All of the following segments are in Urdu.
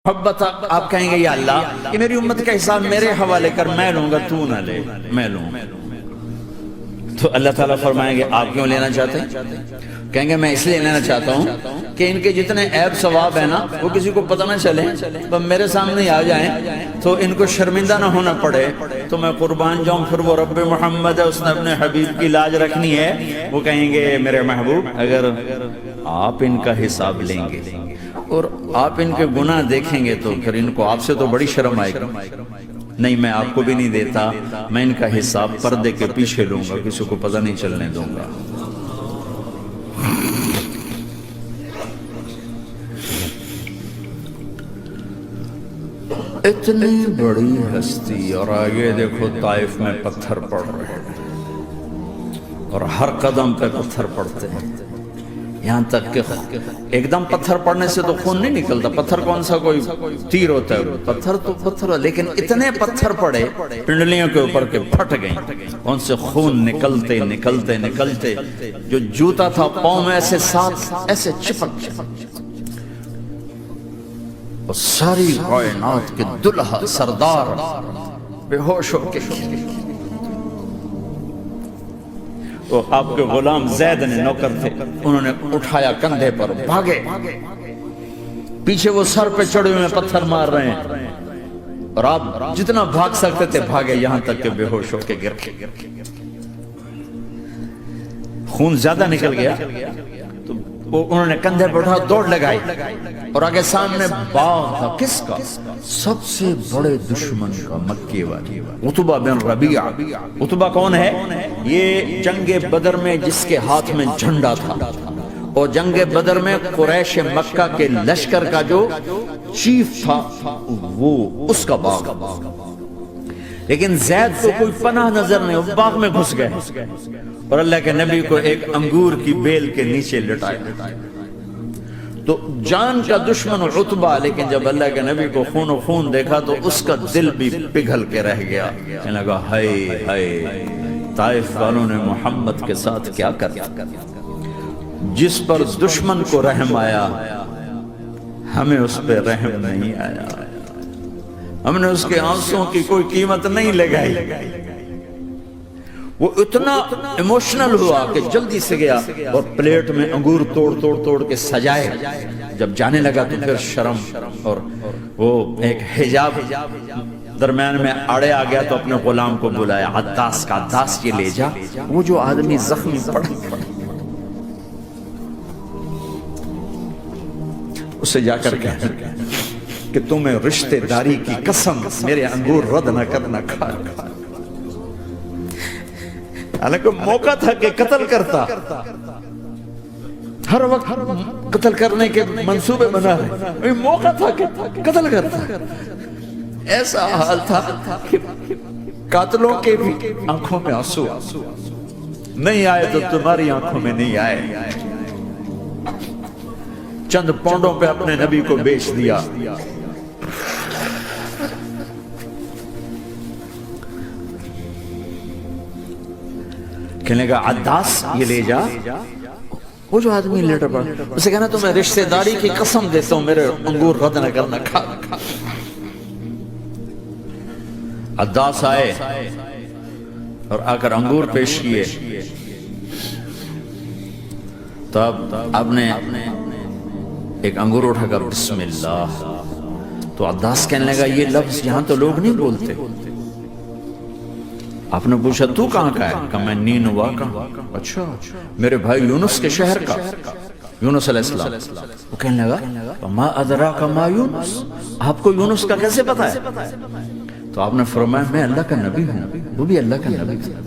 محبت آپ کہیں گے یا اللہ یہ میری امت کا حساب میرے حوالے کر، میں لوں گا تو نہ لے، میں لوں۔ تو اللہ تعالیٰ فرمائیں گے آپ کیوں لینا چاہتے ہیں؟ کہیں گے میں اس لیے لینا چاہتا ہوں کہ ان کے جتنے عیب ثواب ہیں نا وہ کسی کو پتہ نہ چلے، تو میرے سامنے آ جائیں تو ان کو شرمندہ نہ ہونا پڑے، تو میں قربان جاؤں۔ پھر وہ رب محمد ہے، اس نے اپنے حبیب کی لاج رکھنی ہے، وہ کہیں گے میرے محبوب اگر آپ ان کا حساب لیں گے اور آپ ان کے گناہ دیکھیں گے تو پھر ان کو آپ سے تو بڑی شرم آئے گی، نہیں میں آپ کو بھی نہیں دیتا، میں ان کا حساب پردے کے پیچھے لوں گا، کسی کو پتہ نہیں چلنے دوں گا۔ اتنی بڑی ہستی، اور آگے دیکھو طائف میں پتھر پڑ رہے ہیں اور ہر قدم پہ پتھر پڑتے ہیں، یہاں تک کہ ایک دم پتھر پڑنے سے تو خون نہیں نکلتا، پتھر کون سا کوئی تیر ہوتا ہے، پتھر تو پتھر، لیکن اتنے پتھر پڑے پنڈلیوں کے اوپر کے پھٹ گئیں، ان سے خون نکلتے نکلتے نکلتے جو جوتا تھا پاؤں میں ایسے ساتھ ایسے چپک اور ساری کائنات کے دلہا سردار بے ہوش ہو کے، وہ آپ کے غلام زید نے نوکر تھے، انہوں نے اٹھایا کندھے پر، بھاگے، پیچھے وہ سر پہ چڑھے ہوئے پتھر مار رہے ہیں، اور آپ جتنا بھاگ سکتے تھے بھاگے، یہاں تک کہ بے ہوش ہو کے گر کے، خون زیادہ نکل گیا تو انہوں نے کندھے پر اٹھا دوڑ لگائی، اور آگے سامنے باغ تھا، کس کا؟ سب سے بڑے دشمن کا، مکے والی، عتبہ بن ربیعہ۔ عتبہ کون ہے؟ یہ جنگ بدر میں جس کے ہاتھ میں جھنڈا تھا، اور جنگ بدر میں قریش مکہ کے لشکر کا جو چیف تھا وہ اس کا باغ، لیکن زید کو کوئی پناہ نظر نہیں، وہ باغ میں گھس گئے اور اللہ کے نبی کو ایک انگور کی بیل کے نیچے لٹایا۔ تو جان کا دشمن عتبہ، لیکن جب اللہ کے نبی کو خون و خون دیکھا تو اس کا دل بھی پگھل کے رہ گیا، کہنے لگا ہائے ہائے، طائف والوں نے محمد کے ساتھ کیا کریا، جس پر دشمن کو رحم آیا ہمیں اس پہ رحم نہیں آیا، ہم نے اس کے آنسوں کی کوئی قیمت نہیں لگائی۔ وہ اتنا ایموشنل ہوا کہ جلدی سے گیا اور پلیٹ میں انگور توڑ توڑ توڑ کے سجائے، جب جانے لگا تو پھر شرم اور وہ ایک حجاب درمیان میں آڑے آ گیا، تو اپنے غلام کو بلایا، عداس کا، عداس یہ لے جا وہ جو آدمی زخمی پڑا، اسے جا کر کہہ کہ تمہیں رشتہ داری کی قسم میرے انگور رد نہ کرنا، کھا حالانکہ موقع تھا کہ قتل کرتا، ہر وقت قتل کرنے کے منصوبے بنا رہے، موقع تھا کہ قتل کرتا، ایسا حال تھا کہ قاتلوں کے بھی آنکھوں میں آنسو نہیں آئے تو تمہاری آنکھوں میں نہیں آئے، چند پونڈوں پہ اپنے نبی کو بیچ دیا۔ کہنے لگا عداس یہ لے جا، وہ جو آدمی لیٹر پڑا، اسے کہنا تمہیں رشتہ داری کی قسم دیتا ہوں میرے انگور رد نہ کرنا، کھا۔ عداس آئے اور آ کر انگور پیش کیے، تو اب آپ نے ایک انگور اٹھا کر بسم اللہ، تو عداس کہنے لگا یہ لفظ یہاں تو لوگ نہیں بولتے۔ آپ نے پوچھا تو کہاں کا ہے؟ کہا میں نینوا کا۔ اچھا، میرے بھائی یونس کے شہر کا، یونس علیہ السلام۔ وہ کہنے لگا ما ادراک ما یونس، آپ کو یونس کا کیسے پتا ہے؟ تو آپ نے فرمایا میں اللہ کا نبی ہوں، وہ بھی اللہ کا نبی تھا۔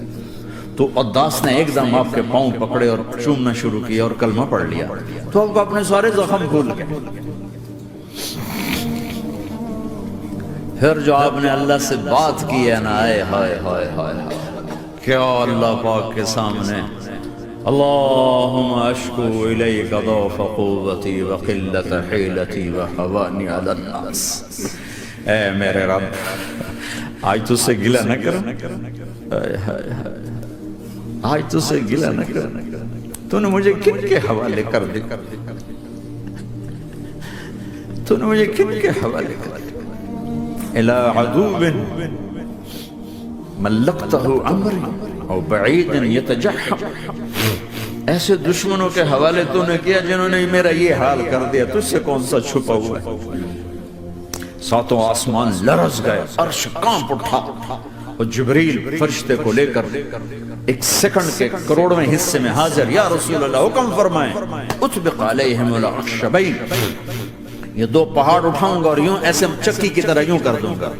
تو عداس نے ایک دم آپ کے پاؤں پکڑے اور چومنا شروع کیا اور کلمہ پڑھ لیا، تو آپ کو اپنے سارے زخم بھول گئے۔ پھر جو آپ نے اللہ سے بات کی ہے نا، آئے ہائے ہائے ہائے، کیا اللہ پاک کے سامنے اللہم اشکو الیک ضعف قوتی وقلت حیلتی وحوانی علی الناس، اے میرے رب آج تو سے گلہ نہ کر، آج تو سے گلہ نہ کر، تو نے مجھے کن کے حوالے کر دی، تو نے مجھے کن کے حوالے کر دیا؟ الى عدو ملکتہ امری او بعید یتجحم، ایسے دشمنوں کے حوالے تو نے کیا جنہوں نے میرا یہ حال کر دیا، تجھ سے کون سا چھپا ہوا ہے؟ ساتوں آسمان لرز گئے، عرش کانپ اٹھا، اور جبریل فرشتے کو لے کر ایک سیکنڈ کے کروڑویں حصے میں حاضر، یا رسول اللہ حکم فرمائیں، اطبق علیہم الاخشبین، یہ دو پہاڑ اٹھاؤں گا اور یوں ایسے چکی کی طرح یوں کر دوں گا۔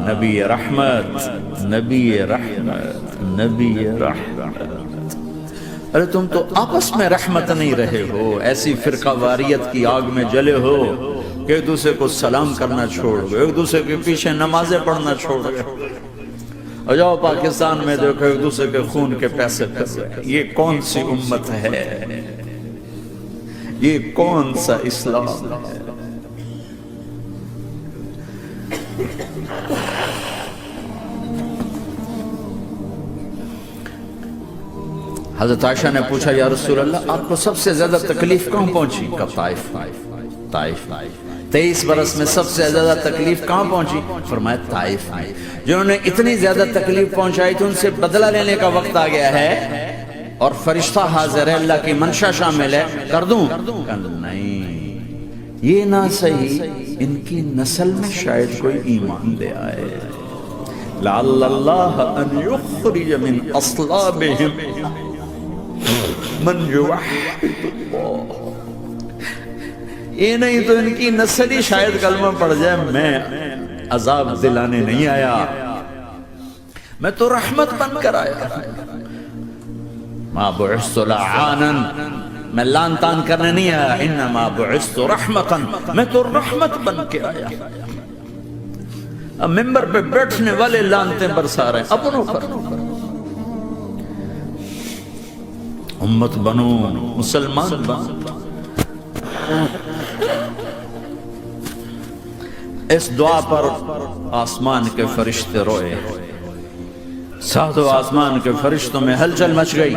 نبی رحمت، نبی رحمت، نبی رحمت۔ ارے تم تو آپس میں رحمت نہیں رہے ہو، ایسی فرقہ واریت کی آگ میں جلے ہو کہ ایک دوسرے کو سلام کرنا چھوڑ گئے، ایک دوسرے کے پیچھے نمازیں پڑھنا چھوڑ گئے، اور جاؤ پاکستان میں دیکھو ایک دوسرے کے خون کے پیسے پھر رہے ہیں۔ یہ کون سی امت ہے؟ یہ کون سا اسلام ہے؟ حضرت عائشہ نے پوچھا یا رسول اللہ آپ کو سب سے زیادہ تکلیف کہاں پہنچی؟ کہا طائف۔ 23 برس میں سب سے زیادہ تکلیف کہاں پہنچی؟ فرمایا طائف میں۔ جنہوں نے اتنی زیادہ تکلیف پہنچائی تو ان سے بدلہ لینے کا وقت آ گیا ہے، اور فرشتہ حاضر ہے، اللہ کی منشا شامل ہے، کر دوں؟ نہیں، یہ نہ صحیح، ان کی نسل میں شاید کوئی ایمان لے آئے، لعل اللہ ان یخرج من اصلابہم من یوحد اللہ، یہ نہیں تو ان کی نسل ہی شاید کلمہ پڑھ جائے۔ میں عذاب دلانے نہیں آیا، میں تو رحمت بن کر آیا۔ ما بعثت لعانا، میں لان تان کرنے نہیں آیا، انما بعثت رحمتا، میں تو رحمت بن کے آیا۔ اب ممبر پہ بیٹھنے والے لانتیں برسا رہے ہیں اپنوں پر۔ امت بنو، مسلمان بنو، اس دعا پر آسمان کے فرشتے روئے، ساتوں آسمان کے فرشتوں میں ہلچل مچ گئی۔